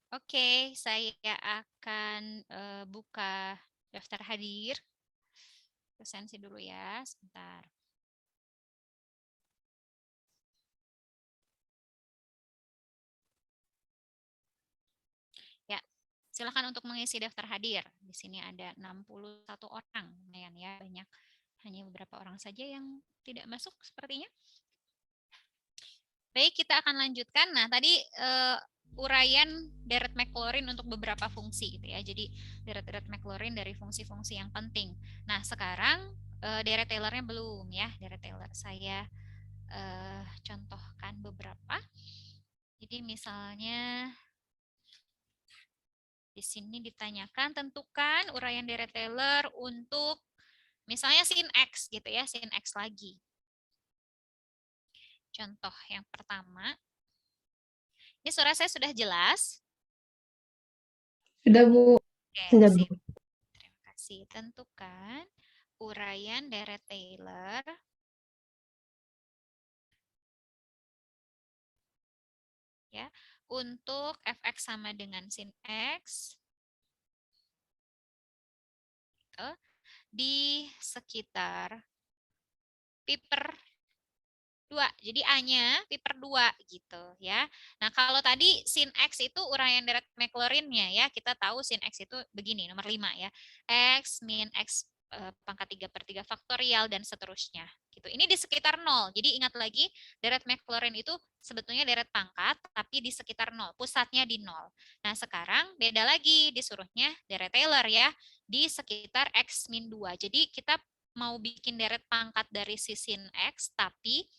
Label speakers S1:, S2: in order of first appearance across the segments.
S1: Oke, saya akan buka daftar hadir. Presensi dulu ya, sebentar. Ya, silakan untuk mengisi daftar hadir. Di sini ada 61 orang, lumayan ya, banyak. Hanya beberapa orang saja yang tidak masuk sepertinya. Baik, kita akan lanjutkan. Nah, tadi uraian deret Maclaurin untuk beberapa fungsi gitu ya. Jadi deret-deret Maclaurin dari fungsi-fungsi yang penting. Nah, sekarang deret Taylornya belum ya. Deret Taylor saya contohkan beberapa. Jadi misalnya di sini ditanyakan tentukan uraian deret Taylor untuk misalnya sin X gitu ya, sin X lagi. Contoh yang pertama. Ini suara saya sudah jelas?
S2: Sudah, Bu.
S1: Oke,
S2: Sudah, Bu.
S1: sip. Terima kasih. Tentukan uraian deret Taylor ya untuk fx sama dengan sin X di sekitar pi per 2. Jadi A-nya pi per 2 gitu ya. Nah, kalau tadi sin X itu uraian deret Maclaurin-nya ya. Kita tahu sin X itu begini, nomor 5 ya. X min X pangkat 3 per 3 faktorial dan seterusnya. Gitu. Ini di sekitar 0. Jadi ingat lagi, deret Maclaurin itu sebetulnya deret pangkat, tapi di sekitar 0. Pusatnya di 0. Nah, sekarang beda lagi disuruhnya deret Taylor ya. Di sekitar X min 2. Jadi kita mau bikin deret pangkat dari si sin X, tapi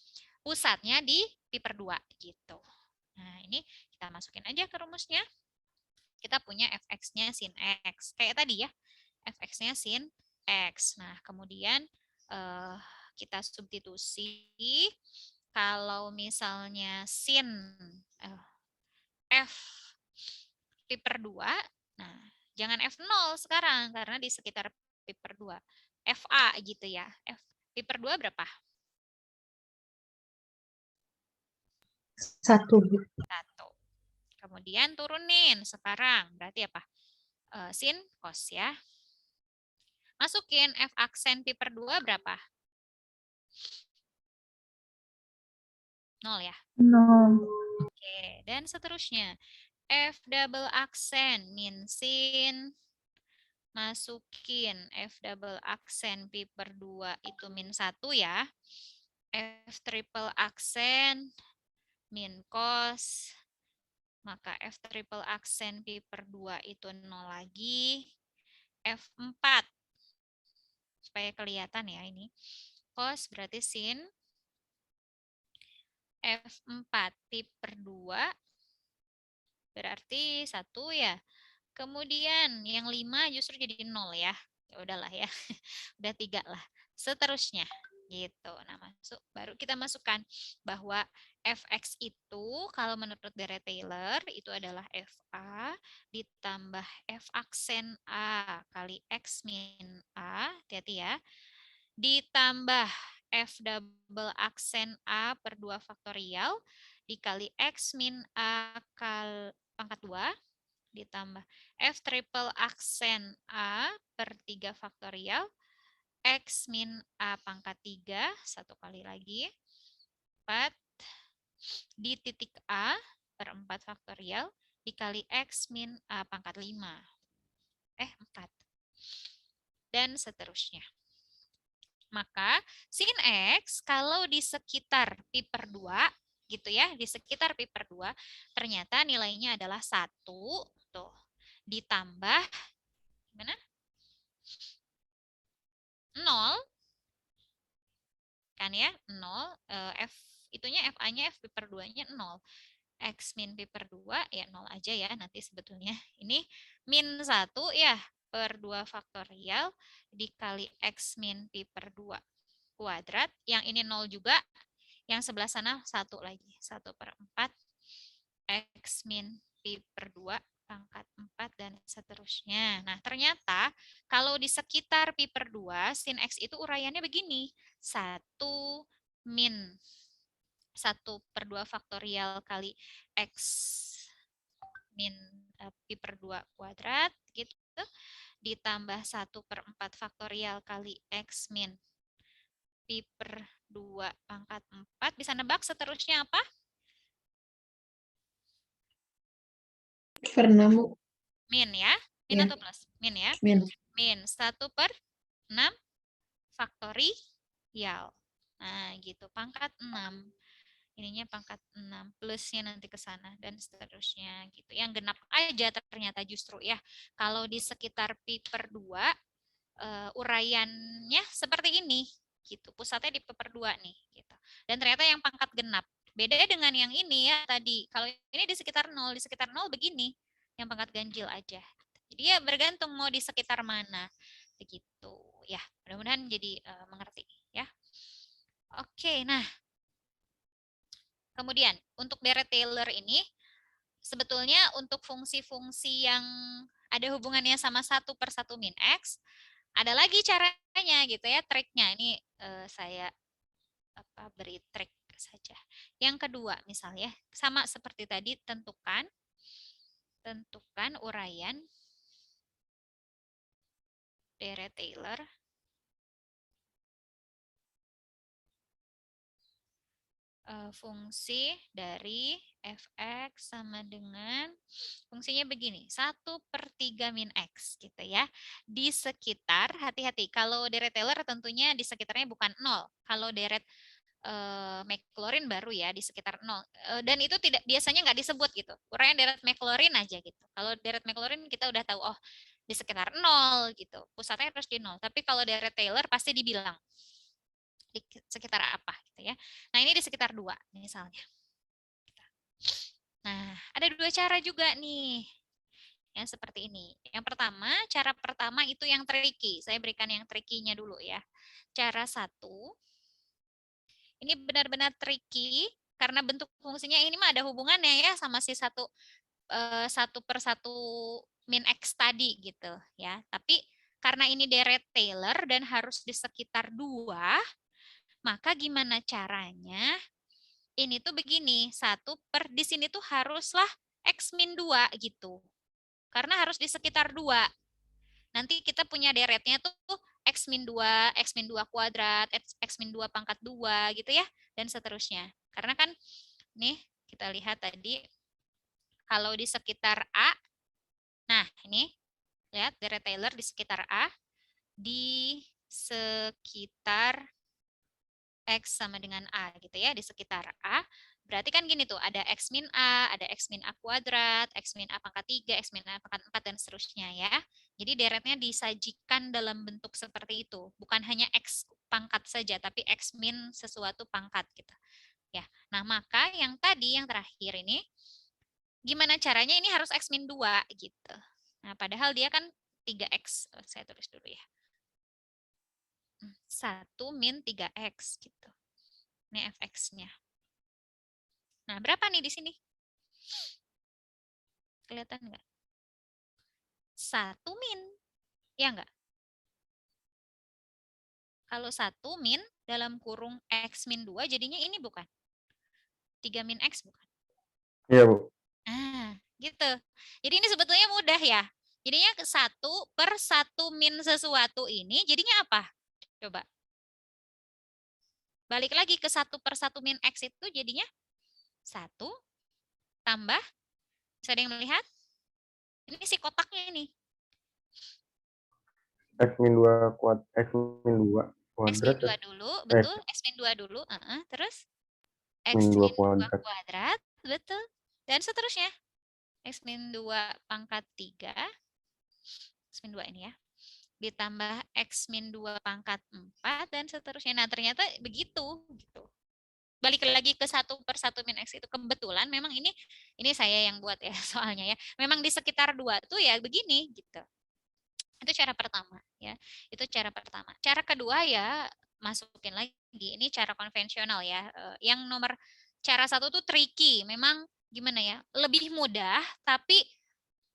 S1: pusatnya di pi per 2 gitu. Nah, ini kita masukin aja ke rumusnya. Kita punya fx-nya sin x. Kayak tadi ya, fx-nya sin x. Nah, kemudian kita substitusi kalau misalnya sin f pi per 2, nah jangan f0 sekarang karena di sekitar pi per 2. fa gitu ya. F pi per 2 berapa?
S2: 1, Bu.
S1: 1. Kemudian turunin sekarang, berarti apa? Sin cos ya. Masukin F aksen pi per 2 berapa? 0 ya.
S2: 0.
S1: Oke, dan seterusnya. F double aksen min sin. Masukin F double aksen pi per 2 itu min 1 ya. F triple aksen min cos. Maka F triple aksen pi per 2 itu 0 lagi. F4 supaya kelihatan ya ini. Cos berarti sin F4 pi per 2 berarti 1 ya. Kemudian yang 5 justru jadi 0 ya. Ya udahlah ya. Udah 3 lah. Seterusnya gitu. Nah, baru kita masukkan bahwa fx itu kalau menurut deret Taylor itu adalah fa ditambah f aksen a kali x min a, hati-hati ya, ditambah f double aksen a per 2 faktorial dikali x min a pangkat 2 ditambah f triple aksen a per 3 faktorial x min a pangkat 3 satu kali lagi 4 di titik a per 4 faktorial dikali x min a pangkat 5 4 dan seterusnya. Maka sin X kalau di sekitar pi per 2 gitu ya, di sekitar pi per 2 ternyata nilainya adalah 1 tuh ditambah gimana? 0 kan ya, 0 F itunya FA-nya F pi per 2-nya 0. X min pi per 2 ya 0 aja ya nanti sebetulnya. Ini min 1 ya per 2 faktorial dikali X min pi per 2 kuadrat, yang ini 0 juga, yang sebelah sana 1 lagi, 1 per 4, X min pi per 2, pangkat 4, dan seterusnya. Nah, ternyata kalau di sekitar pi per 2, sin X itu uraiannya begini, 1 min 1 per 2 faktorial kali X min pi per 2 kuadrat gitu ditambah 1/4 faktorial kali X min pi per 2 pangkat 4. Bisa nebak seterusnya apa?
S2: Per 6, Bu.
S1: Min ya? Min
S2: Ya,
S1: atau plus? Min ya?
S2: min.
S1: Min 1/6 faktorial. Nah, gitu. Pangkat 6. Ininya pangkat 6. Plusnya nanti ke sana. Dan seterusnya gitu. Yang genap aja ternyata justru ya. Kalau di sekitar pi per 2, uraiannya seperti ini. Gitu. Pusatnya di pi per 2 nih. Gitu. Dan ternyata yang pangkat genap. Beda dengan yang ini ya tadi. Kalau ini di sekitar 0. Di sekitar 0 begini. Yang pangkat ganjil aja. Jadi ya bergantung mau di sekitar mana. Begitu ya. Mudah-mudahan jadi mengerti ya. Oke, nah kemudian untuk Dirac-Taylor ini sebetulnya untuk fungsi-fungsi yang ada hubungannya sama 1/1 min X, ada lagi caranya gitu ya, triknya. Ini saya beri trik saja. Yang kedua misalnya, sama seperti tadi, tentukan uraian Dirac-Taylor fungsi dari fx sama dengan fungsinya begini, 1/3 min x gitu ya. Di sekitar, hati-hati, kalau Dirac-Taylor tentunya di sekitarnya bukan 0. Kalau Dirac Maclaurin baru ya di sekitar 0. Dan itu tidak biasanya nggak disebut gitu. Uraian Dirac Maclaurin aja gitu. Kalau Dirac Maclaurin kita udah tahu, oh di sekitar 0 gitu. Pusatnya terus di 0. Tapi kalau Dirac-Taylor pasti dibilang di sekitar apa gitu ya. Nah, ini di sekitar 2 misalnya. Nah, ada 2 cara juga nih. Yang seperti ini. Yang pertama, cara pertama itu yang tricky. Saya berikan yang tricky-nya dulu ya. Cara 1, ini benar-benar tricky karena bentuk fungsinya ini mah ada hubungannya ya sama si 1/1 min X tadi gitu ya. Tapi karena ini Dirac-Taylor dan harus di sekitar 2, maka gimana caranya? Ini tuh begini, di sini tuh haruslah X min 2 gitu. Karena harus di sekitar 2. Nanti kita punya deretnya tuh X min 2, X min 2 kuadrat, X min 2 pangkat 2 gitu ya, dan seterusnya. Karena kan nih kita lihat tadi, kalau di sekitar A, nah ini lihat Dirac-Taylor di sekitar A, di sekitar X sama dengan A gitu ya, di sekitar A. Berarti kan gini tuh, ada X min A, ada X min A kuadrat, X min A pangkat 3, X min A pangkat 4, dan seterusnya ya. Jadi deretnya disajikan dalam bentuk seperti itu. Bukan hanya X pangkat saja, tapi X min sesuatu pangkat gitu. Ya. Nah, maka yang tadi, yang terakhir ini, gimana caranya ini harus X min 2 gitu. Nah, padahal dia kan 3X. Saya tulis dulu ya. 1 min 3X gitu. Ini fx-nya. Nah, berapa nih di sini? Kelihatan nggak? 1 min. Ya nggak? Kalau 1 min dalam kurung X min 2 jadinya ini bukan? 3 min X bukan?
S3: Iya, Bu.
S1: Nah, gitu. Jadi ini sebetulnya mudah ya. Jadinya 1/1 min sesuatu ini jadinya apa? Coba. Balik lagi ke 1/1 min X itu jadinya 1 tambah, bisa ada yang melihat? Ini si kotaknya ini.
S3: X min 2 X min 2
S1: X min
S3: kuadrat.
S1: 2 dulu, betul. X min 2 dulu. Terus
S3: Min
S1: X
S3: 2
S1: min 2
S3: kuadrat.
S1: kuadrat, betul. Dan seterusnya. X min 2 pangkat 3. X min 2 ini ya. Ditambah X min 2 pangkat 4, dan seterusnya. Nah, ternyata begitu. Gitu. Balik lagi ke 1/1 min X itu. Kebetulan memang ini saya yang buat ya soalnya ya. Memang di sekitar 2 tuh ya begini. Gitu. Itu cara pertama ya. Itu cara pertama. Cara kedua ya masukin lagi. Ini cara konvensional ya. Yang nomor cara 1 tuh tricky. Memang gimana ya? Lebih mudah tapi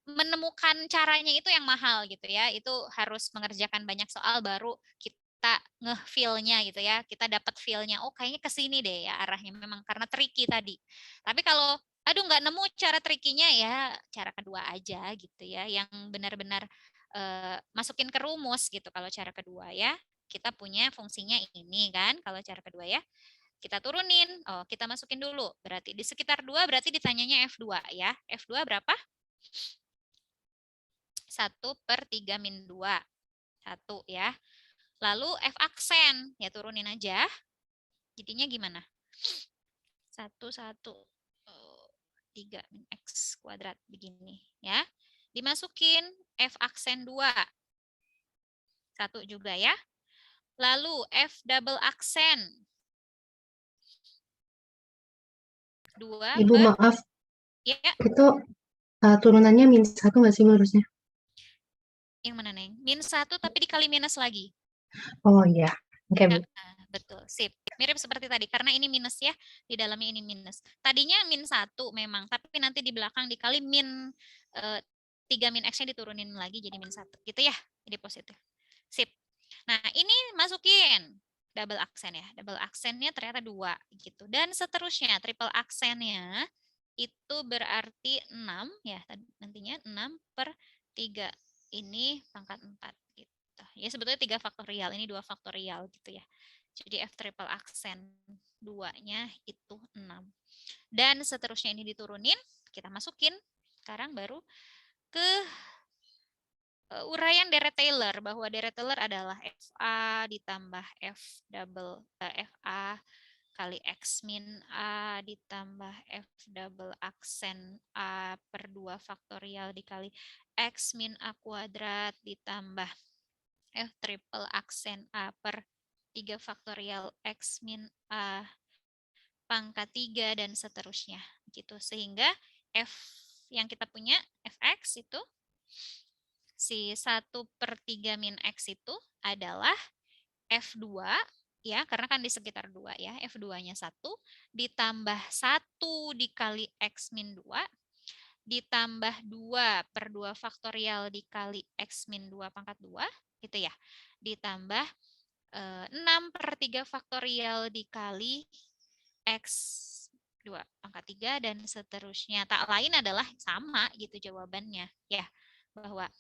S1: menemukan caranya itu yang mahal gitu ya. Itu harus mengerjakan banyak soal baru kita nge-feel-nya gitu ya. Kita dapat feel-nya. Oh, kayaknya ke sini deh ya arahnya, memang karena tricky tadi. Tapi kalau aduh nggak nemu cara trikinya ya, cara kedua aja gitu ya, yang benar-benar masukin ke rumus gitu kalau cara kedua ya. Kita punya fungsinya ini kan kalau cara kedua ya. Kita turunin, oh kita masukin dulu. Berarti di sekitar 2 berarti ditanyanya F2 ya. F2 berapa? 1/3 min 2. 1 ya. Lalu F aksen, ya turunin aja. Jadinya gimana? 1/3 min X kuadrat begini ya. Dimasukin F aksen 2. 1 juga ya. Lalu F double aksen 2
S2: Ibu
S1: per
S2: maaf,
S1: ya,
S2: itu turunannya -1 nggak sih harusnya?
S1: yang mana Neng? -1 tapi dikali minus lagi.
S2: Oh iya, oke Bu.
S1: Betul, sip. Mirip seperti tadi, karena ini minus ya, di dalamnya ini minus. Tadinya -1 memang, tapi nanti di belakang dikali 3 min X-nya diturunin lagi jadi -1. Gitu ya, jadi positif. Sip. Nah, ini masukin double aksen ya. Double aksennya ternyata 2 gitu. Dan seterusnya, triple aksennya itu berarti 6 ya, nantinya 6/3. Ini pangkat 4 gitu. Ya sebetulnya 3 faktorial, ini 2 faktorial gitu ya. Jadi F triple aksen 2-nya itu 6. Dan seterusnya ini diturunin, kita masukin. Sekarang baru ke uraian deret Taylor, bahwa deret Taylor adalah FA ditambah F double FA kali X min A ditambah F double aksen A per 2 faktorial dikali X min A kuadrat ditambah F triple aksen A per 3 faktorial X min A pangkat 3 dan seterusnya gitu. Sehingga F yang kita punya Fx itu si 1/3 min X itu adalah F2 ya, karena kan di sekitar 2 ya. F2-nya 1 ditambah 1 dikali X min 2 ditambah 2/2 faktorial dikali X min 2 pangkat 2 gitu ya. Ditambah 6/3 faktorial dikali X 2 pangkat 3 dan seterusnya. Tak lain adalah sama gitu jawabannya ya, bahwa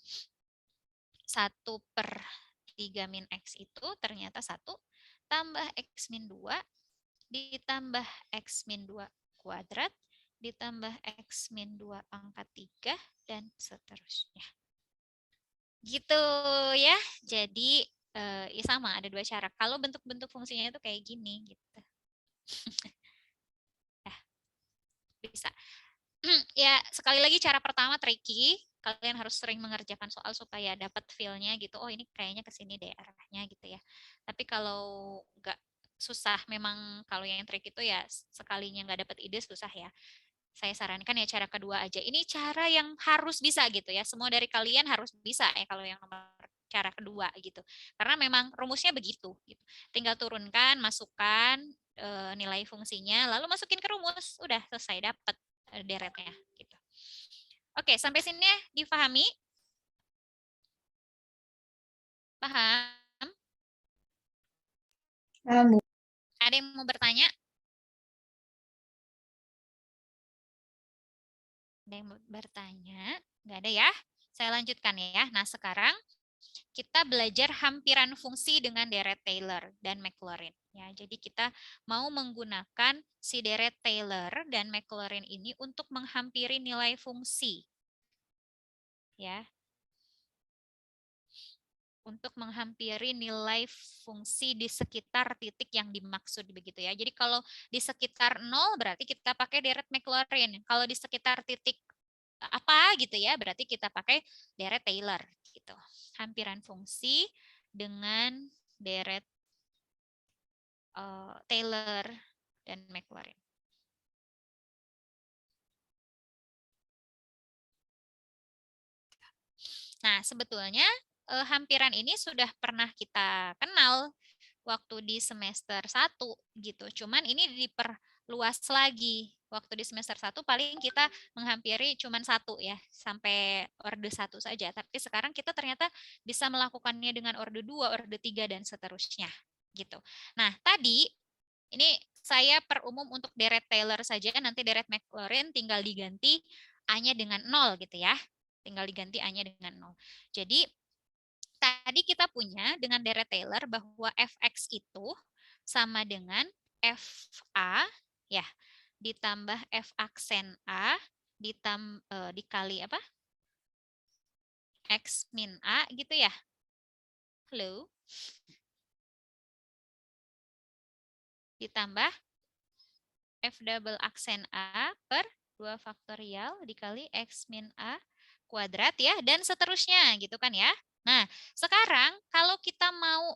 S1: 1/3 min X itu ternyata 1 tambah X min 2 ditambah X min 2 kuadrat ditambah X min 2 pangkat 3 dan seterusnya. Gitu ya. Jadi ya sama, ada 2 cara. Kalau bentuk-bentuk fungsinya itu kayak gini gitu. Ya, bisa. Ya, sekali lagi cara pertama tricky. Kalian harus sering mengerjakan soal supaya dapat feel-nya gitu. Oh, ini kayaknya ke sini deh arahnya gitu ya. Tapi kalau nggak susah, memang kalau yang trik itu ya sekalinya nggak dapat ide susah ya. Saya sarankan ya cara kedua aja. Ini cara yang harus bisa gitu ya. Semua dari kalian harus bisa ya kalau yang nomor cara kedua gitu. Karena memang rumusnya begitu gitu. Tinggal turunkan, masukkan nilai fungsinya, lalu masukin ke rumus, udah selesai dapat deretnya gitu. Oke, sampai sini ya difahami? Paham? Ada yang mau bertanya? Ada yang mau bertanya? Nggak ada ya? Saya lanjutkan ya. Nah, sekarang kita belajar hampiran fungsi dengan deret Taylor dan Maclaurin. Ya, jadi kita mau menggunakan si deret Taylor dan Maclaurin ini untuk menghampiri nilai fungsi. Ya, untuk menghampiri nilai fungsi di sekitar titik yang dimaksud begitu ya. Jadi kalau di sekitar 0 berarti kita pakai deret Maclaurin. Kalau di sekitar titik apa gitu ya, berarti kita pakai deret Taylor gitu. Hampiran fungsi dengan deret Taylor dan Maclaurin. Nah, sebetulnya hampiran ini sudah pernah kita kenal waktu di semester 1 gitu. Cuman ini diperluas lagi. Waktu di semester 1 paling kita menghampiri cuman 1 ya, sampai orde 1 saja. Tapi sekarang kita ternyata bisa melakukannya dengan orde 2, orde 3 dan seterusnya gitu. Nah, tadi ini saya perumum untuk deret Taylor saja, nanti deret Maclaurin tinggal diganti A-nya dengan 0 gitu ya. Tinggal diganti A-nya dengan 0. Jadi tadi kita punya dengan deret Taylor bahwa fx itu sama dengan fa ya ditambah f aksen A dikali apa? X min A gitu ya. Halo. Ditambah f double aksen A per 2 faktorial dikali X min A kuadrat ya, dan seterusnya gitu kan ya. Nah, sekarang kalau kita mau,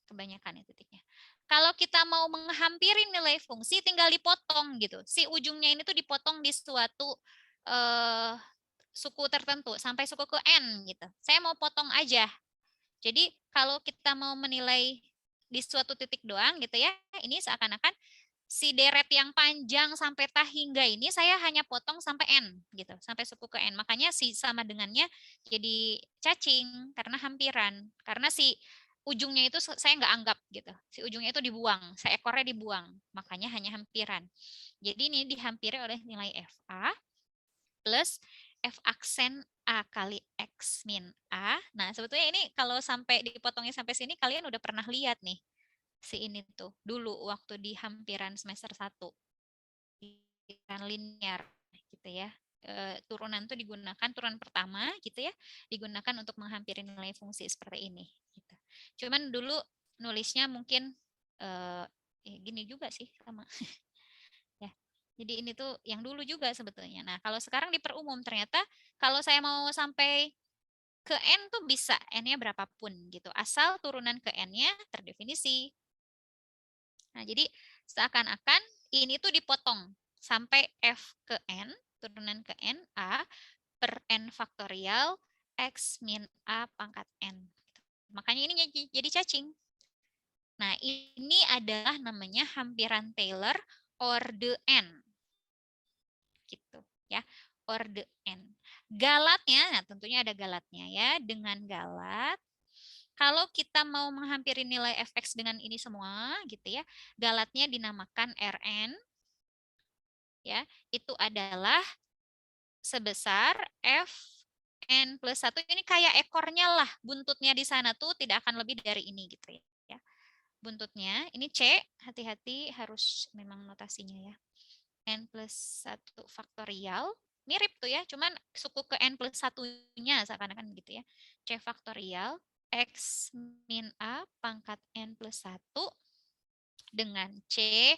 S1: kebanyakan ya titiknya. Kalau kita mau menghampiri nilai fungsi tinggal dipotong gitu. Si ujungnya ini tuh dipotong di suatu suku tertentu sampai suku ke N gitu. Saya mau potong aja. Jadi kalau kita mau menilai di suatu titik doang gitu ya, ini seakan-akan si deret yang panjang sampai tah hingga ini saya hanya potong sampai N gitu, sampai suku ke N. Makanya si sama dengannya jadi cacing karena hampiran. Karena si ujungnya itu saya nggak anggap gitu. Si ujungnya itu dibuang, seekornya dibuang. Makanya hanya hampiran. Jadi ini dihampiri oleh nilai FA plus F aksen A kali X min A. Nah, sebetulnya ini kalau sampai dipotongnya sampai sini kalian udah pernah lihat nih. Si ini tuh dulu waktu di hampiran semester 1. Kan linear gitu ya. Turunan tuh digunakan turunan pertama gitu ya, digunakan untuk menghampiri nilai fungsi seperti ini gitu. Cuman dulu nulisnya mungkin gini juga sih sama. Ya. Jadi ini tuh yang dulu juga sebetulnya. Nah, kalau sekarang diperumum ternyata kalau saya mau sampai ke N tuh bisa N-nya berapapun gitu. Asal turunan ke N-nya terdefinisi. Nah, jadi seakan-akan ini tuh dipotong sampai F ke N, turunan ke N, A per N faktorial X min A pangkat N. Makanya ini jadi cacing. Nah, ini adalah namanya hampiran Taylor orde N. Gitu ya, orde N. Galatnya, nah tentunya ada galatnya ya. Dengan galat, kalau kita mau menghampiri nilai fx dengan ini semua gitu ya, galatnya dinamakan Rn ya. Itu adalah sebesar Fn plus 1. Ini kayak ekornya lah, buntutnya di sana tuh tidak akan lebih dari ini gitu ya. Buntutnya, ini C, hati-hati harus memang notasinya ya. N plus 1 faktorial, mirip tuh ya, cuman suku ke N plus 1-nya seakan-akan gitu ya. C faktorial X min A pangkat N plus 1 dengan C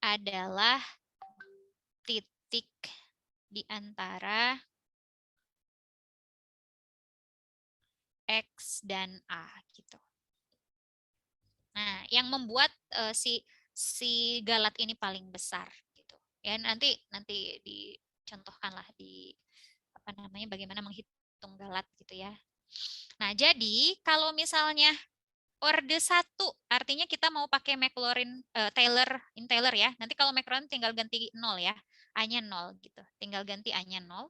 S1: adalah titik di antara X dan A gitu. Nah, yang membuat si galat ini paling besar gitu. Ya nanti dicontohkanlah di apa namanya bagaimana menghitung galat gitu ya. Nah, jadi kalau misalnya orde 1 artinya kita mau pakai Maclaurin Taylor ya. Nanti kalau Maclaurin tinggal ganti 0 ya. A-nya 0 gitu. Tinggal ganti A-nya 0.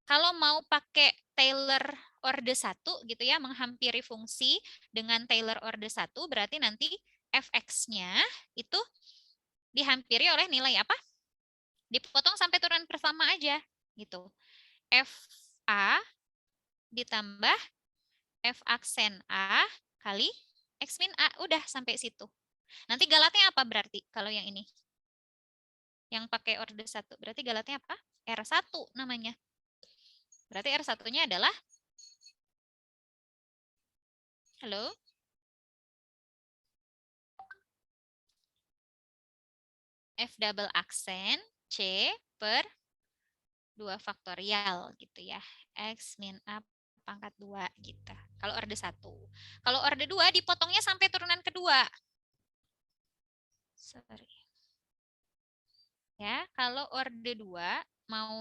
S1: Kalau mau pakai Taylor orde 1 gitu ya, menghampiri fungsi dengan Taylor orde 1 berarti nanti fx-nya itu dihampiri oleh nilai apa? Dipotong sampai turunan pertama aja gitu. Fa ditambah f aksen A kali x min A, udah sampai situ. Nanti galatnya apa berarti kalau yang ini? Yang pakai orde 1. Berarti galatnya apa? R1 namanya. Berarti R1-nya adalah halo? F double aksen C per 2 faktorial gitu ya. X min A pangkat 2 gitu. Kalau orde 1. Kalau orde 2 dipotongnya sampai turunan kedua. Sorry. Ya, kalau orde 2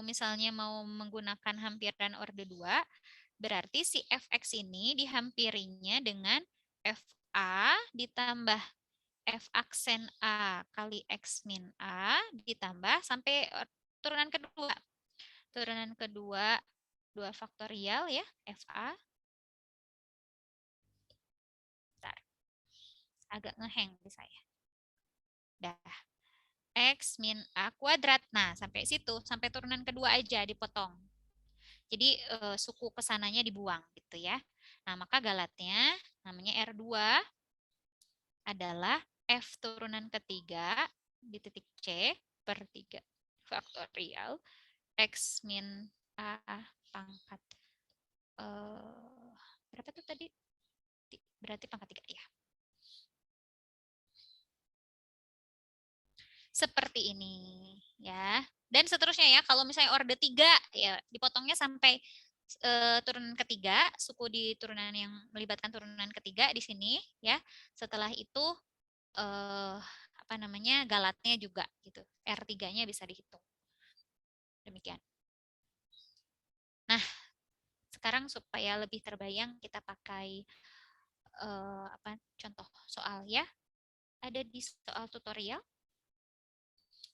S1: misalnya mau menggunakan hampiran orde 2, berarti si fx ini dihampirinya dengan fa ditambah f aksen A kali X min A ditambah sampai turunan kedua. Turunan kedua 2 faktorial ya, FA. Bentar. Agak ngeheng di saya. Dah. X min A kuadrat. Nah, sampai situ, sampai turunan kedua aja dipotong. Jadi suku kesananya dibuang gitu ya. Nah, maka galatnya namanya R2 adalah F turunan ketiga di titik C per 3 faktorial X min A pangkat. Berapa tuh tadi? Berarti pangkat 3 ya. Seperti ini ya. Dan seterusnya ya, kalau misalnya orde 3 ya dipotongnya sampai turunan ketiga, suku di turunan yang melibatkan turunan ketiga di sini ya. Setelah itu apa namanya? Galatnya juga gitu. R3-nya bisa dihitung. Demikian. Nah, sekarang supaya lebih terbayang kita pakai apa contoh soal ya. Ada di soal tutorial.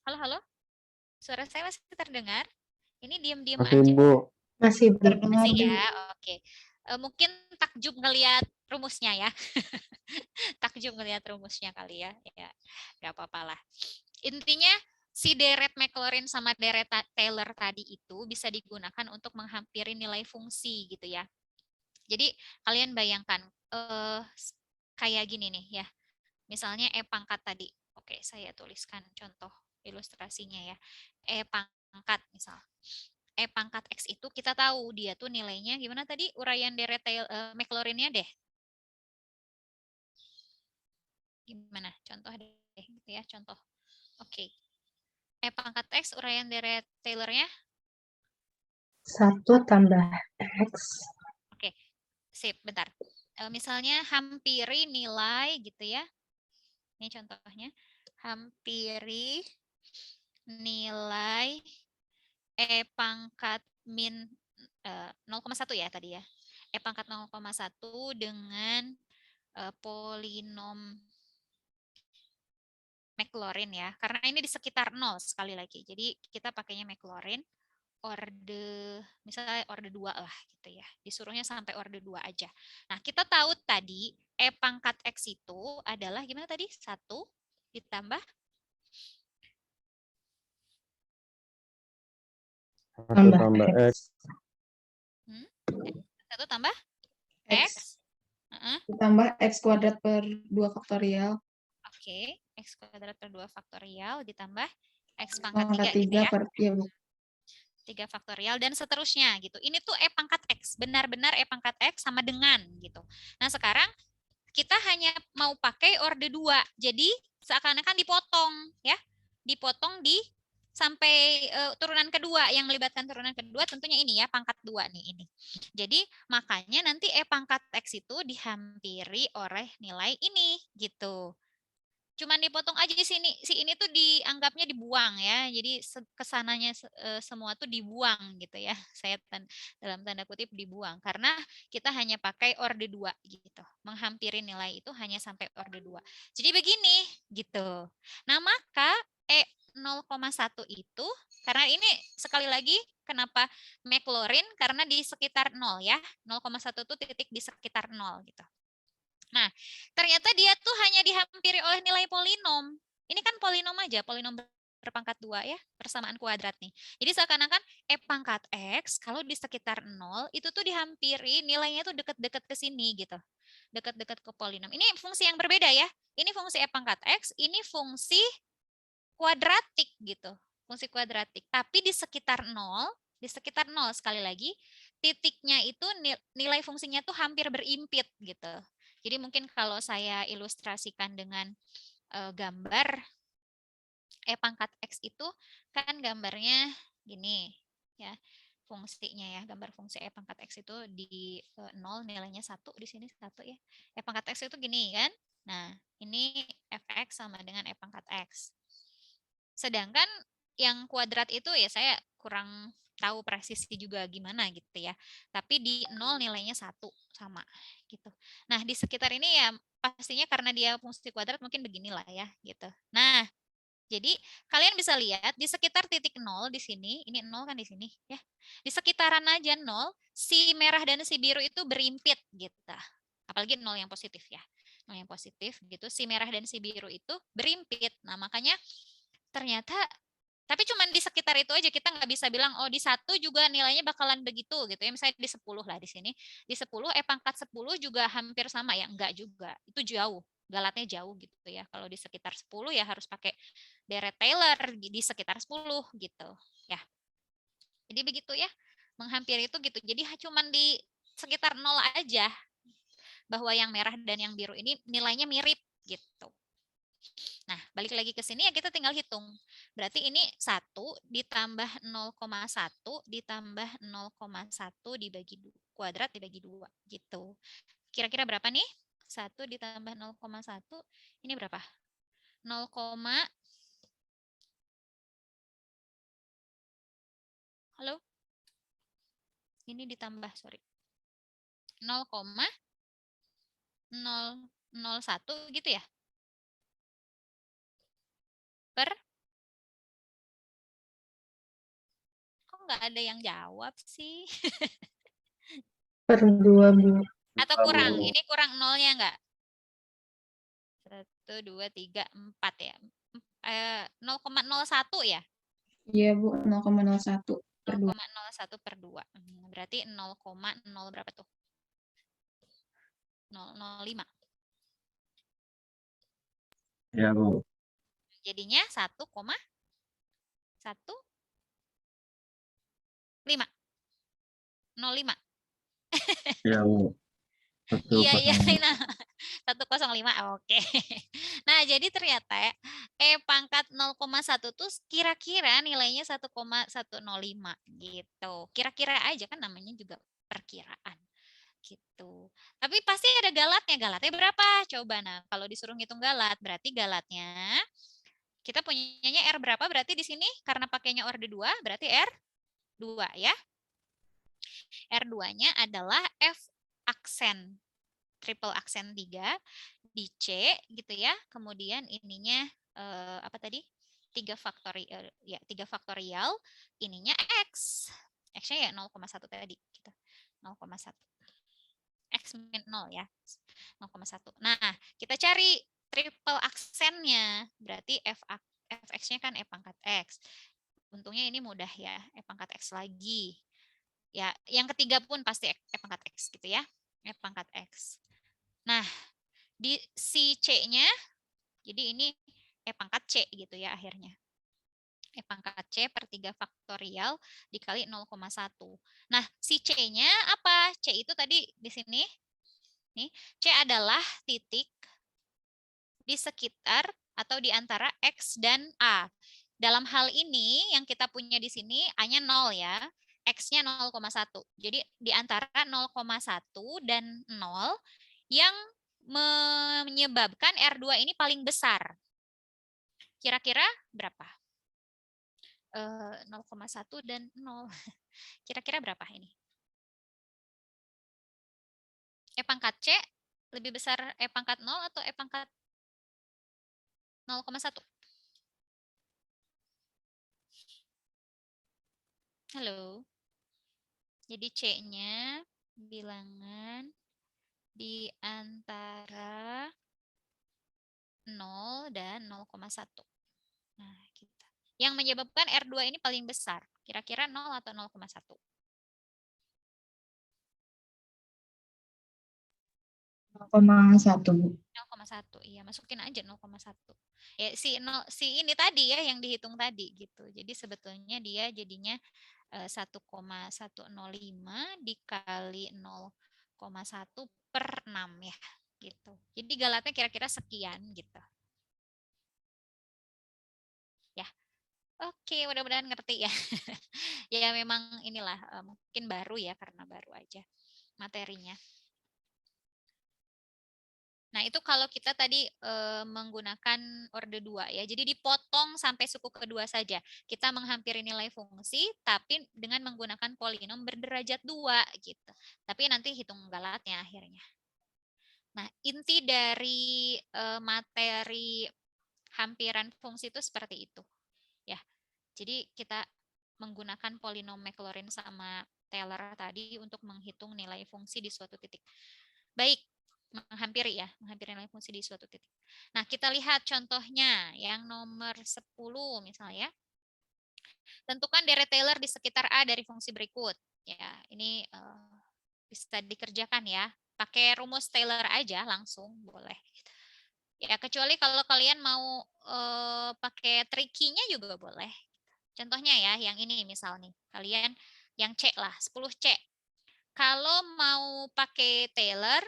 S1: Halo, halo. Suara saya masih terdengar? Ini diam-diam
S3: Masih,
S1: aja.
S3: Bu.
S2: Masih terdengar,
S1: Masih
S2: Bu.
S1: ya, oke. Mungkin takjub ngelihat rumusnya ya. Takjub ngelihat rumusnya kali ya. Ya, nggak apa-apa lah. Intinya si deret Maclaurin sama deret Taylor tadi itu bisa digunakan untuk menghampiri nilai fungsi gitu ya. Jadi kalian bayangkan kayak gini nih ya. Misalnya E pangkat tadi. Oke, saya tuliskan contoh ilustrasinya ya. E pangkat misal. E pangkat X itu kita tahu dia tuh nilainya gimana tadi uraian deret Maclaurinnya deh. Gimana? Contoh deh gitu ya, contoh. Oke. E pangkat X uraian deret Taylornya.
S2: 1 tambah X.
S1: Oke. Sip, bentar. Misalnya hampiri nilai gitu ya. Ini contohnya. Hampiri nilai E pangkat min 0,1 ya tadi ya. E pangkat 0,1 dengan polinom Maclaurin ya. Karena ini di sekitar 0 sekali lagi. Jadi kita pakainya Maclaurin orde misalnya orde 2 lah gitu ya. Disuruhnya sampai orde 2 aja. Nah, kita tahu tadi E pangkat X itu adalah gimana tadi? 1 ditambah
S3: 1
S2: Tambah
S3: tambah
S2: X.
S3: X.
S1: 1 tambah
S2: X.
S1: X. Uh-uh.
S2: Ditambah X kuadrat per 2 faktorial.
S1: Oke, X kuadrat per 2 faktorial ditambah X pangkat 3
S2: Pangkat
S1: gitu
S2: 3
S1: ya.
S2: per, ya Bu.
S1: 3 faktorial dan seterusnya gitu. Ini tuh E pangkat X, benar-benar E pangkat X sama dengan gitu. Nah, sekarang kita hanya mau pakai orde 2. Jadi seakan-akan dipotong ya. Dipotong di sampai turunan kedua yang melibatkan turunan kedua tentunya ini ya pangkat 2 nih ini. Jadi makanya nanti E pangkat X itu dihampiri oleh nilai ini gitu. Cuman dipotong aja di sini. Si ini tuh dianggapnya dibuang ya. Jadi kesananya semua tuh dibuang gitu ya. Saya dalam tanda kutip dibuang karena kita hanya pakai orde 2 gitu. Menghampiri nilai itu hanya sampai orde 2. Jadi begini gitu. Nah, maka E 0,1 itu karena ini sekali lagi kenapa Maclaurin karena di sekitar 0 ya. 0,1 itu titik di sekitar 0 gitu. Nah, ternyata dia tuh hanya dihampiri oleh nilai polinom. Ini kan polinom aja, polinom berpangkat 2 ya, persamaan kuadrat nih. Jadi seakan-akan E pangkat X, kalau di sekitar 0, itu tuh dihampiri nilainya tuh deket-deket ke sini gitu. Deket-deket ke polinom. Ini fungsi yang berbeda ya. Ini fungsi E pangkat X, ini fungsi kuadratik gitu. Fungsi kuadratik. Tapi di sekitar 0 sekali lagi, titiknya itu nilai fungsinya tuh hampir berimpit gitu. Jadi mungkin kalau saya ilustrasikan dengan gambar E pangkat X itu kan gambarnya gini ya. Fungsinya ya, gambar fungsi E pangkat X itu di 0 nilainya 1 di sini 1 ya. E pangkat X itu gini kan. Nah, ini fx sama dengan E pangkat X. Sedangkan yang kuadrat itu ya saya kurang tahu presisi juga gimana gitu ya. Tapi di 0 nilainya 1 sama gitu. Nah, di sekitar ini ya pastinya karena dia fungsi kuadrat mungkin beginilah ya gitu. Nah, jadi kalian bisa lihat di sekitar titik 0 di sini, ini 0 kan di sini ya. Di sekitaran aja 0, si merah dan si biru itu berimpit gitu. Apalagi 0 yang positif ya. 0 yang positif gitu, si merah dan si biru itu berimpit. Nah, makanya ternyata tapi cuman di sekitar itu aja, kita nggak bisa bilang oh di 1 juga nilainya bakalan begitu gitu ya. Misalnya di 10 lah di sini. Di 10 pangkat 10 juga hampir sama ya, enggak juga. Itu jauh. Galatnya jauh gitu ya. Kalau di sekitar 10 ya harus pakai deret Taylor di sekitar 10 gitu ya. Jadi begitu ya. Menghampiri itu gitu. Jadi cuman di sekitar 0 aja. Bahwa yang merah dan yang biru ini nilainya mirip gitu. Nah, balik lagi ke sini ya kita tinggal hitung. Berarti ini 1 ditambah 0,1 ditambah 0,1 dibagi kuadrat dibagi 2 gitu. Kira-kira berapa nih? 1 ditambah 0,1 ini berapa? 0, halo? Ini ditambah, sorry. 0,001 gitu ya? Per kok nggak ada yang jawab sih?
S2: Per 2, Bu.
S1: Atau kurang? Ini kurang nolnya nggak? 1, 2, 3, 4 ya. 0,01 ya?
S4: Iya, Bu, 0,01 per 2.
S1: 0,01 per 2. Berarti 0,0 berapa tuh? 0,05.
S3: Ya, Bu.
S1: Jadinya 1,15. 05.
S3: Ya, Bu.
S1: Iya, iya.
S3: 1,05.
S1: Nah, 105. Oke. Nah, jadi ternyata pangkat 0,1 tuh kira-kira nilainya 1,105 gitu. Kira-kira aja kan namanya juga perkiraan gitu. Tapi pasti ada galatnya. Galatnya berapa? Coba nah, kalau disuruh ngitung galat, berarti galatnya kita punyanya R berapa? Berarti di sini karena pakainya orde 2, berarti R2 ya. R2-nya adalah F aksen triple aksen 3 di C gitu ya. Kemudian ininya apa tadi? 3 faktorial ya, 3 faktorial, ininya X. X-nya ya 0,1 tadi gitu. 0,1. X min 0 ya. 0,1. Nah, kita cari triple aksennya. Berarti fx-nya kan E pangkat X. Untungnya ini mudah ya, E pangkat X lagi. Ya, yang ketiga pun pasti E pangkat X gitu ya. E pangkat X. Nah, di si C-nya, jadi ini E pangkat C gitu ya akhirnya. E pangkat C per 3 faktorial dikali 0,1. Nah, si C-nya apa? C itu tadi di sini. Nih, C adalah titik di sekitar atau di antara X dan A. Dalam hal ini yang kita punya di sini A-nya 0 ya. X-nya 0,1. Jadi di antara 0,1 dan 0 yang menyebabkan R2 ini paling besar. Kira-kira berapa? 0,1 dan 0. Kira-kira berapa ini? E pangkat C lebih besar E pangkat 0 atau E pangkat 0,1? Halo. Jadi C-nya bilangan di antara 0 dan 0,1. Nah, gitu. Yang menyebabkan R2 ini paling besar. Kira-kira 0 atau 0,1?
S4: 0,1, Bu.
S1: 0,1. Iya, masukin aja 0,1. Ya, si ini tadi ya yang dihitung tadi gitu. Jadi sebetulnya dia jadinya 1,105 dikali 0,1 per 6 ya gitu. Jadi galatnya kira-kira sekian gitu. Ya. Oke, mudah-mudahan ngerti ya. Ya memang inilah mungkin baru ya karena baru aja materinya. Nah, itu kalau kita tadi menggunakan orde 2 ya. Jadi dipotong sampai suku kedua saja. Kita menghampiri nilai fungsi tapi dengan menggunakan polinom berderajat 2 gitu. Tapi nanti hitung galatnya akhirnya. Nah, inti dari materi hampiran fungsi itu seperti itu. Ya. Jadi kita menggunakan polinom Maclaurin sama Taylor tadi untuk menghitung nilai fungsi di suatu titik. Baik. menghampiri nilai fungsi di suatu titik. Nah, kita lihat contohnya yang nomor 10 misalnya. Tentukan deret Taylor di sekitar A dari fungsi berikut. Ya, ini bisa dikerjakan ya. Pakai rumus Taylor aja langsung boleh. Ya, kecuali kalau kalian mau pakai tricky-nya juga boleh. Contohnya ya, yang ini misal nih. Kalian yang C lah, 10C. Kalau mau pakai Taylor,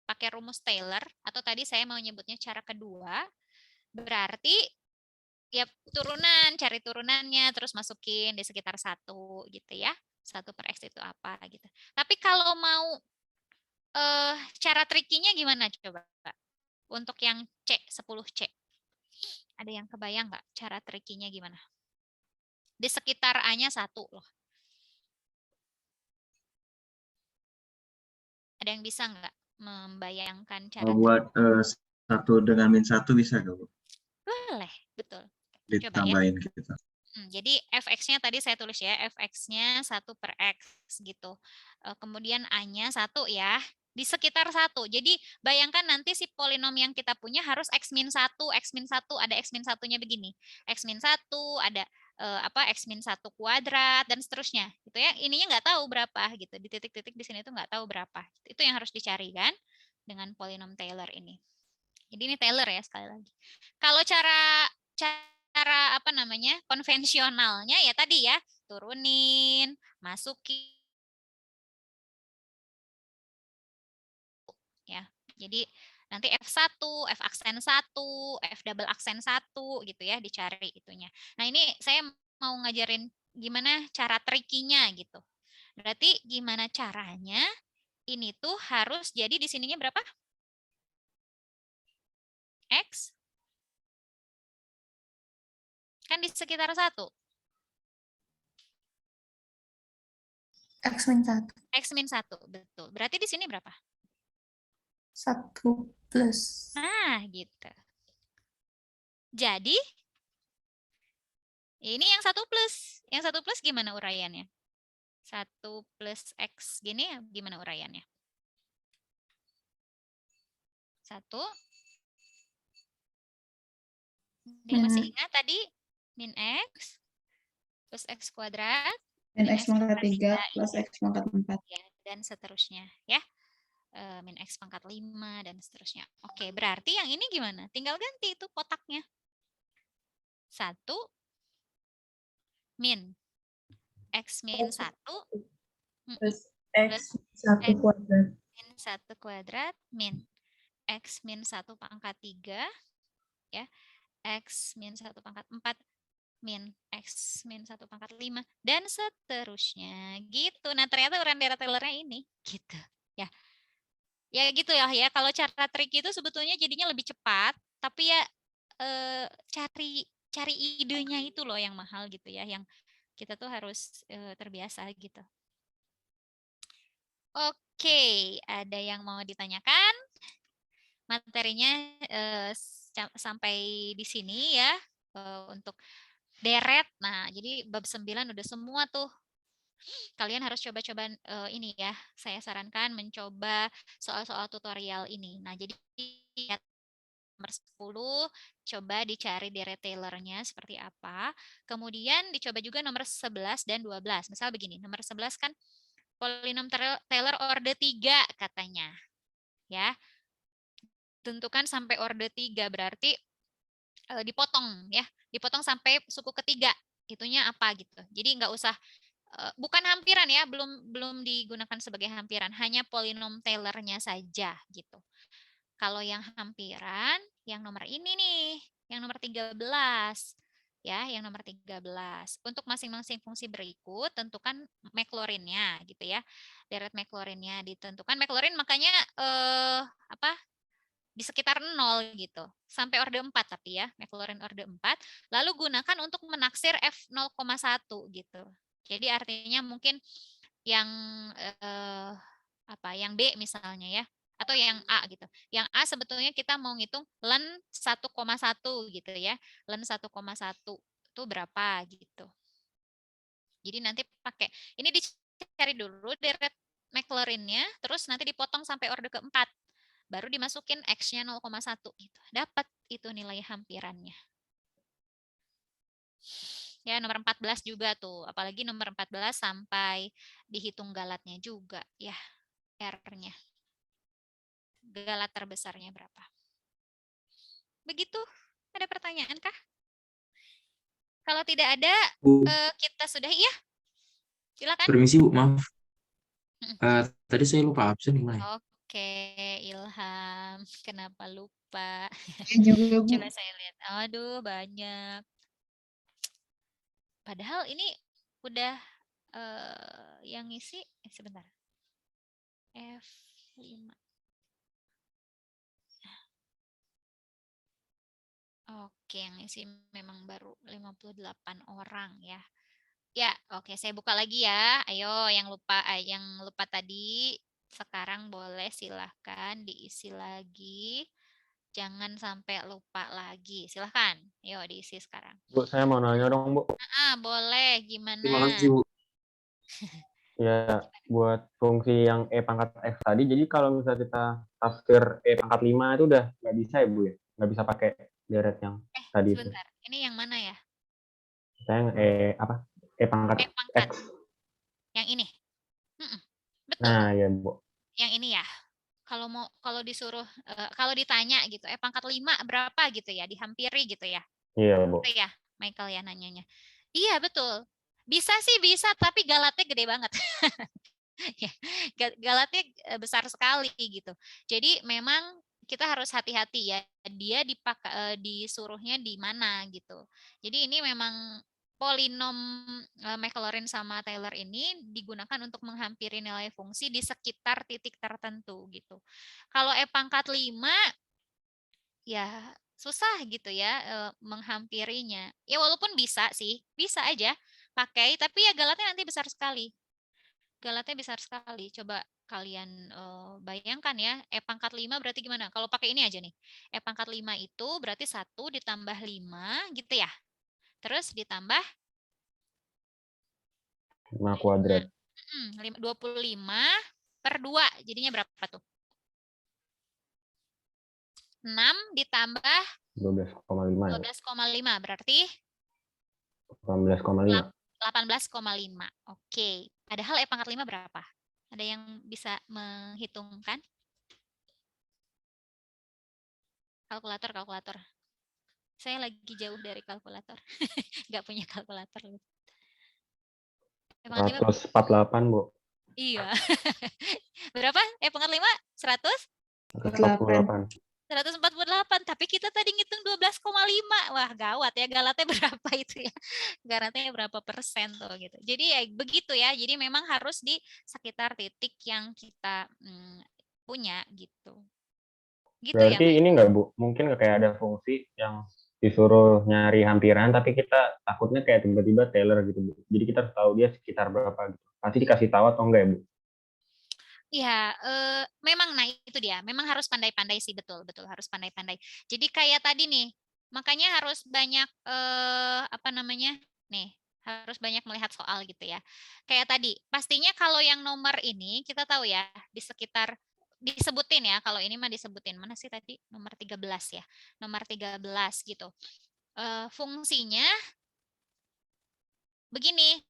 S1: pakai rumus Taylor, atau tadi saya mau nyebutnya cara kedua, berarti ya turunan, cari turunannya, terus masukin di sekitar 1 gitu ya. 1/X itu apa gitu. Tapi kalau mau cara trikinya gimana coba? Untuk yang C, 10C. Ada yang kebayang nggak cara trikinya gimana? Di sekitar A-nya 1 loh. Ada yang bisa nggak membayangkan cara
S3: Buat 1 dengan -1 bisa nggak, Bu?
S1: Boleh, betul. Coba ya.
S3: Ditambahin gitu.
S1: Jadi fx-nya tadi saya tulis ya, fx-nya 1/X gitu. Kemudian A-nya 1 ya, di sekitar 1. Jadi bayangkan nanti si polinom yang kita punya harus X-1, X-1, ada X-1-nya begini. X-1, ada X-1 kuadrat, dan seterusnya. Gitu ya. Ininya nggak tahu berapa gitu. Di titik-titik di sini tuh nggak tahu berapa. Itu yang harus dicari kan dengan polinom Taylor ini. Jadi ini Taylor ya sekali lagi. Kalau cara apa namanya konvensionalnya ya tadi ya turunin, masukin ya. Jadi nanti F1, F aksen 1, F double aksen 1 gitu ya dicari itunya. Nah, ini saya mau ngajarin gimana cara trikinya gitu. Berarti gimana caranya ini tuh harus jadi di sininya berapa? X kan di sekitar 1.
S4: X-1.
S1: X-1, betul. Berarti di sini berapa?
S4: 1 plus.
S1: Nah, gitu. Jadi, ini yang 1 plus. Yang 1 plus gimana uraiannya? 1 plus X gini gimana uraiannya? 1. Dia masih ingat tadi? Min X plus X kuadrat.
S4: Min
S1: Min
S4: X pangkat 3 plus
S1: iya.
S4: X pangkat 4.
S1: Ya, dan seterusnya. Ya. Min X pangkat 5 dan seterusnya. Oke, berarti yang ini gimana? Tinggal ganti itu kotaknya. 1 min X min 1
S4: Plus
S1: plus
S4: X1
S1: X
S4: kuadrat.
S1: min 1 kuadrat min X min 1 pangkat 3 ya. X min 1 pangkat 4 min X min 1 pangkat 5 dan seterusnya gitu. Nah, ternyata uraian deret Taylor-nya ini gitu ya. Ya gitu ya. Kalau cara trik itu sebetulnya jadinya lebih cepat, tapi ya cari idenya itu loh yang mahal gitu ya, yang kita tuh harus terbiasa gitu. Oke, ada yang mau ditanyakan? Materinya sampai di sini ya untuk deret. Nah, jadi bab 9 udah semua tuh. Kalian harus coba-coba ini ya. Saya sarankan mencoba soal-soal tutorial ini. Nah, jadi nomor 10 coba dicari deret Taylor-nya seperti apa. Kemudian dicoba juga nomor 11 dan 12. Misal begini, nomor 11 kan polinom Taylor orde 3 katanya. Ya. Tentukan sampai orde 3 berarti dipotong ya. Dipotong sampai suku ketiga. Itunya apa gitu. Jadi nggak usah bukan hampiran ya, belum digunakan sebagai hampiran, hanya polinom Taylor-nya saja gitu. Kalau yang hampiran, yang nomor ini nih, yang nomor 13. Ya, yang nomor 13. Untuk masing-masing fungsi berikut, tentukan Maclaurin-nya gitu ya. Deret Maclaurin-nya ditentukan. Maclaurin makanya apa? Di sekitar 0 gitu. Sampai orde 4 tapi ya, Maclaurin orde 4. Lalu gunakan untuk menaksir F0,1 gitu. Jadi artinya mungkin yang yang B misalnya ya, atau yang A gitu. Yang A sebetulnya kita mau ngitung len 1,1 gitu ya. Len 1,1 itu berapa gitu. Jadi nanti pakai ini dicari dulu deret Maclaurin-nya, terus nanti dipotong sampai orde keempat. baru dimasukin X-nya 0,1 gitu. Dapat itu nilai hampirannya. Ya, nomor 14 juga tuh, apalagi nomor 14 sampai dihitung galatnya juga ya, R-nya. Galat terbesarnya berapa? Begitu, ada pertanyaan kah? Kalau tidak ada,
S5: Bu,
S1: kita sudah, iya, silakan.
S5: permisi Bu, maaf.
S1: Mm.
S5: Tadi saya lupa absen gimana ya?
S1: Oke, Ilham, kenapa lupa?
S4: Saya juga, Bu.
S1: Coba saya lihat. Aduh, banyak. Padahal ini udah yang ngisi, sebentar. F5. Oke, yang ngisi memang baru 58 orang ya. Ya, oke, saya buka lagi ya. Ayo, yang lupa tadi, sekarang boleh silahkan diisi lagi. Jangan sampai lupa lagi. Silahkan, yuk diisi sekarang.
S6: Bu, saya mau nanya dong, Bu.
S1: Boleh.
S5: Terima
S1: Gimana?
S5: kasih Bu.
S6: Ya, buat fungsi yang E pangkat X tadi, jadi kalau misalnya kita tafsir E pangkat 5 itu udah nggak bisa ya, Bu ya? Nggak bisa pakai deret yang tadi itu.
S1: Sebentar. Ini yang mana ya?
S6: Saya yang E pangkat
S1: E pangkat.
S6: X.
S1: Yang ini. Betul.
S6: Nah, ya, Bu.
S1: Yang ini ya. Kalau disuruh kalau ditanya gitu, pangkat 5 berapa gitu ya, dihampiri gitu ya.
S6: Iya, Bu.
S1: Itu ya, Michael ya nanyanya. Iya, betul. Bisa sih bisa, tapi galatnya gede banget. Ya, galatnya besar sekali gitu. Jadi memang kita harus hati-hati ya, dia disuruhnya di mana gitu. Jadi ini memang polinom Maclaurin sama Taylor ini digunakan untuk menghampiri nilai fungsi di sekitar titik tertentu gitu. Kalau E pangkat 5 ya susah gitu ya menghampirinya. Ya walaupun bisa sih, bisa aja pakai, tapi ya galatnya nanti besar sekali. Galatnya besar sekali. Coba kalian bayangkan ya, E pangkat 5 berarti gimana? Kalau pakai ini aja nih. E pangkat 5 itu berarti 1 ditambah 5 gitu ya. Terus ditambah
S6: 5 kuadrat.
S1: 25 per 2. Jadinya berapa tuh? 6 ditambah
S6: 12,5 ya.
S1: 12,5 berarti
S6: 18,5.
S1: 18,5. Oke. Padahal E pangkat 5 berapa? Ada yang bisa menghitungkan? Kalkulator. Saya lagi jauh dari kalkulator. Nggak punya kalkulator. E pangkat 5
S6: 148, Bu.
S1: iya. Berapa? Pangkat 5? 100?
S6: 148.
S1: 148. Tapi kita tadi ngitung 12,5. Wah, gawat ya. Galatnya berapa itu ya? Galatnya berapa persen tuh gitu. Jadi ya begitu ya. Jadi memang harus di sekitar titik yang kita punya gitu. Gitu
S6: Berarti
S1: ya,
S6: ini nggak, Bu? Mungkin kayak ada fungsi yang disuruh nyari hampiran, tapi kita takutnya kayak tiba-tiba Taylor gitu, Bu. Jadi kita harus tahu dia sekitar berapa gitu. Pasti dikasih tahu atau enggak ya, Bu?
S1: Ya, memang nah itu dia. Memang harus pandai-pandai sih, betul harus pandai-pandai. Jadi kayak tadi nih, makanya harus banyak apa namanya? Nih, harus banyak melihat soal gitu ya. Kayak tadi, pastinya kalau yang nomor ini kita tahu ya di sekitar disebutin ya. Kalau ini mah disebutin. Mana sih tadi? Nomor 13 ya. Nomor 13 gitu. Fungsinya begini.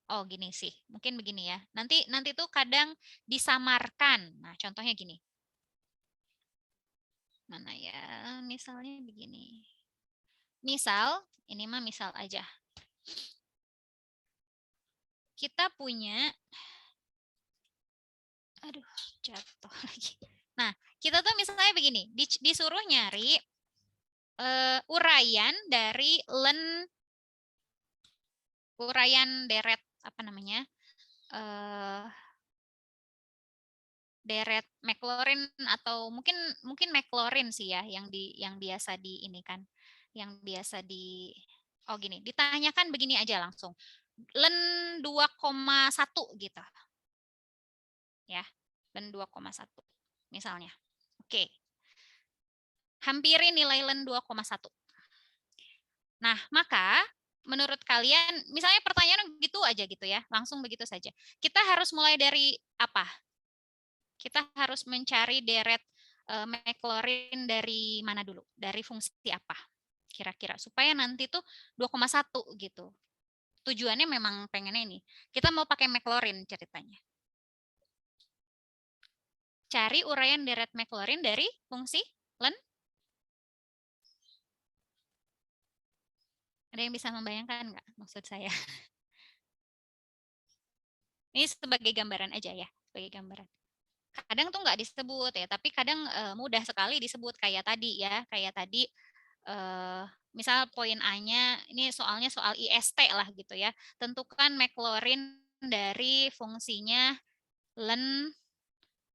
S1: Oh, gini sih. Mungkin begini ya. Nanti tuh kadang disamarkan. Nah, contohnya gini. Mana ya? Misalnya begini. Misal, ini mah misal aja. Kita punya aduh, jatuh lagi. Nah, kita tuh misalnya begini, disuruh nyari uraian dari uraian deret apa namanya? Deret Maclaurin atau mungkin Maclaurin sih ya yang biasa di ini kan, yang biasa di oh gini, ditanyakan begini aja langsung. Len 2,1 gitu. Ya, len 2,1 misalnya. Oke. Hampiri nilai len 2,1. Nah, maka menurut kalian, misalnya pertanyaan gitu aja gitu ya, langsung begitu saja. Kita harus mulai dari apa? Kita harus mencari deret Maclaurin dari mana dulu? Dari fungsi apa? Kira-kira supaya nanti tuh 2,1 gitu. Tujuannya memang pengennya ini. Kita mau pakai Maclaurin ceritanya. Cari uraian deret Maclaurin dari fungsi len. Ada yang bisa membayangkan nggak maksud saya? Ini sebagai gambaran aja ya, sebagai gambaran. Kadang tuh nggak disebut ya, tapi kadang mudah sekali disebut kayak tadi ya, kayak tadi misal poin A-nya ini soalnya soal IST lah gitu ya. Tentukan Maclaurin dari fungsinya len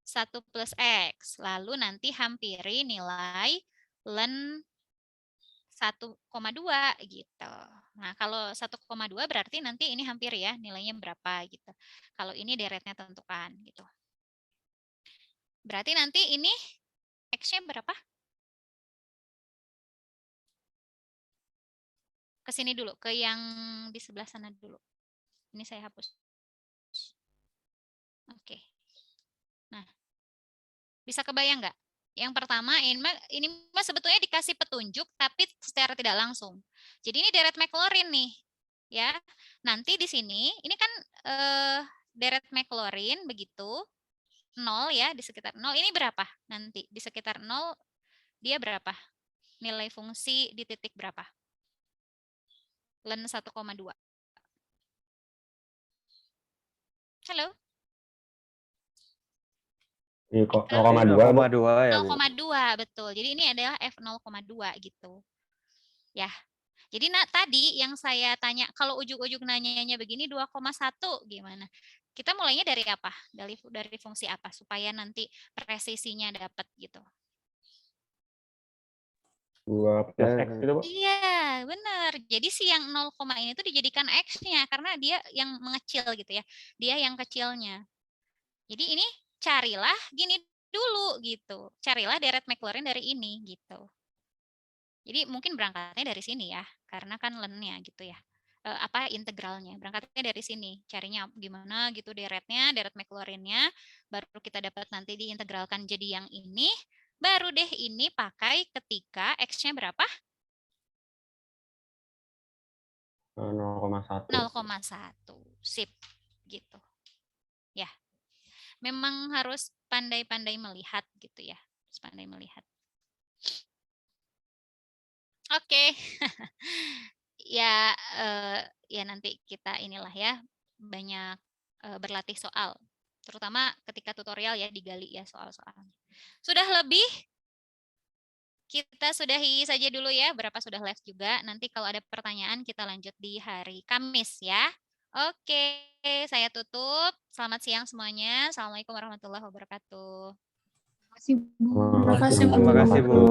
S1: 1 plus X. Lalu nanti hampiri nilai len 1,2 gitu. Nah, kalau 1,2 berarti nanti ini hampir ya, nilainya berapa gitu. Kalau ini deretnya tentukan gitu. Berarti nanti ini X-nya berapa? Ke sini dulu, ke yang di sebelah sana dulu. Ini saya hapus. Oke. Nah, bisa kebayang nggak? Yang pertama, ini mah sebetulnya dikasih petunjuk, tapi secara tidak langsung. Jadi ini deret Maclaurin nih. Ya, nanti di sini, ini kan deret Maclaurin begitu, 0 ya, di sekitar 0. Ini berapa nanti? Di sekitar 0, dia berapa? Nilai fungsi di titik berapa? Len 1,2. Halo?
S6: 0,2
S5: ya, Bu.
S1: 0,2 betul. Jadi ini adalah F 0,2 gitu. Ya. Jadi tadi yang saya tanya kalau ujug-ujug nanyanya begini 2,1 gimana? Kita mulainya dari apa? Dari fungsi apa supaya nanti presisinya dapat gitu.
S6: 2 plus X gitu, Bu.
S1: Iya, benar. Jadi si yang 0, ini tuh dijadikan X-nya karena dia yang mengecil gitu ya. Dia yang kecilnya. Jadi ini carilah gini dulu gitu. Carilah deret Maclaurin dari ini gitu. Jadi mungkin berangkatnya dari sini ya, karena kan lennya gitu ya. Integralnya. Berangkatnya dari sini. Carinya gimana gitu deretnya, deret Maclaurinnya, baru kita dapat nanti diintegralkan jadi yang ini, baru deh ini pakai ketika X-nya berapa?
S6: 0,1.
S1: 0,1. Sip. Gitu. Ya. Memang harus pandai-pandai melihat gitu ya. Harus pandai melihat. Oke. Ya, ya nanti kita inilah ya banyak berlatih soal, terutama ketika tutorial ya digali ya soal-soalnya. Sudah lebih, kita sudahi saja dulu ya. Berapa sudah live juga. Nanti kalau ada pertanyaan kita lanjut di hari Kamis ya. Oke, saya tutup. Selamat siang semuanya. Assalamualaikum warahmatullahi wabarakatuh.
S2: Terima kasih, Bu.
S6: Terima kasih, Bu.
S5: Terima kasih, Bu.